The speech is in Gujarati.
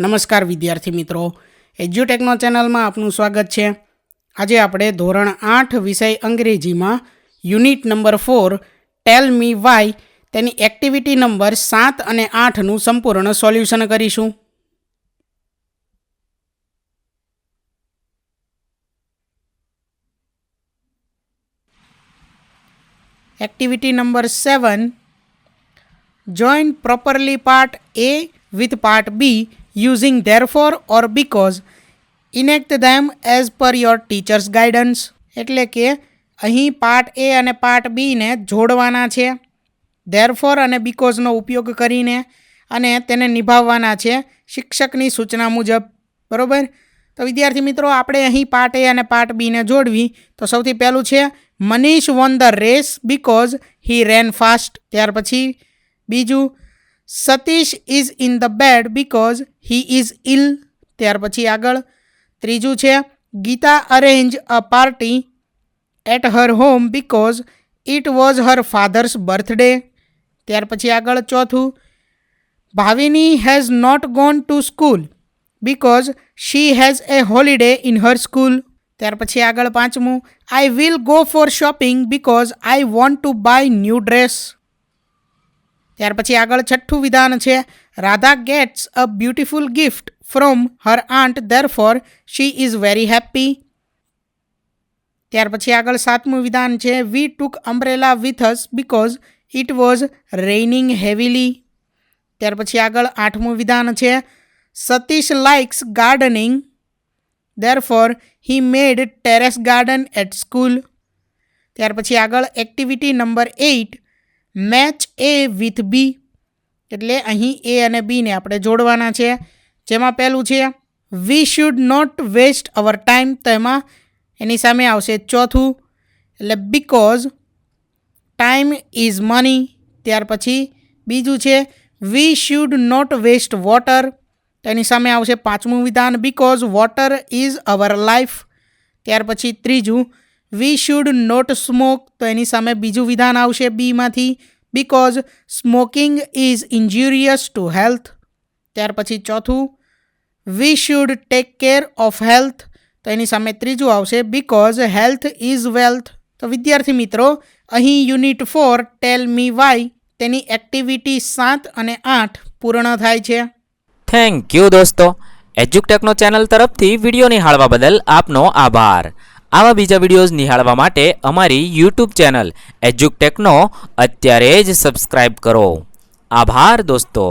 નમસ્કાર વિદ્યાર્થી મિત્રો, એજ્યુટેકનો ચેનલમાં આપનું સ્વાગત છે। આજે આપણે ધોરણ 8 વિષય અંગ્રેજીમાં યુનિટ નંબર 4 ટેલ મી વાય તેની એક્ટિવિટી નંબર 7 અને 8નું સંપૂર્ણ સોલ્યુશન કરીશું। Activity number 7, join properly part A with part B using therefore or because, enact them as per your teacher's guidance। એટલે કે અહીં પાર્ટ એ અને પાર્ટ બીને જોડવાના છે therefore અને બીકોઝનો ઉપયોગ કરીને અને તેને નિભાવવાના છે શિક્ષકની સૂચના મુજબ, બરોબર। તો વિદ્યાર્થી મિત્રો, આપણે અહીં પાર્ટ એ અને પાર્ટ બીને જોડવી તો સૌથી પહેલું છે Manish won the race because he ran fast. ત્યાર પછી બીજું Satish is in the bed because he is ill. ત્યાર પછી આગળ ત્રીજું છે Gita arrange a party at her home because it was her father's birthday. ત્યાર પછી આગળ ચોથું Bhavini has not gone to school because she has a holiday in her school. ત્યાર પછી આગળ પાંચમું I will go for shopping because I want to buy new dress. ત્યાર પછી આગળ છઠ્ઠું વિધાન છે Radha gets a beautiful gift from her aunt therefore she is very happy. ત્યાર પછી આગળ સાતમું વિધાન છે we took umbrella with us because it was raining heavily. ત્યાર પછી આગળ આઠમું વિધાન છે Satish likes gardening therefore he made terrace garden at school. ત્યાર પછી આગળ activity number 8 match A with B, એટલે અહીં એ અને બીને આપણે જોડવાના છે, જેમાં પહેલું છે we should not waste our time, તો એમાં એની સામે આવશે ચોથું, એટલે બીકોઝ ટાઈમ ઇઝ મની। ત્યાર પછી બીજું છે we should not waste water, તો એની સામે આવશે પાંચમું વિધાન because water is our life. ત્યાર પછી ત્રીજું વી શુડ નોટ સ્મોક, તો એની સામે બીજું વિધાન આવશે બીમાંથી because smoking is injurious to health. ત્યાર પછી ચોથું we should take care of health, તો એની સામે ત્રીજું આવશે બીકોઝ હેલ્થ ઇઝ વેલ્થ। તો વિદ્યાર્થી મિત્રો, અહીં યુનિટ 4 ટેલ મી વાય તેની એક્ટિવિટી 7 અને 8 પૂર્ણ થાય છે। થેન્ક યુ દોસ્તો, એજ્યુટેકનો ચેનલ તરફથી વિડીયો નિહાળવા બદલ આપનો આભાર। આવા બીજા વિડીયોઝ નિહાળવા માટે અમારી યુટ્યુબ ચેનલ એજ્યુટેકનો અત્યારે જ સબસ્ક્રાઈબ કરો। આભાર દોસ્તો।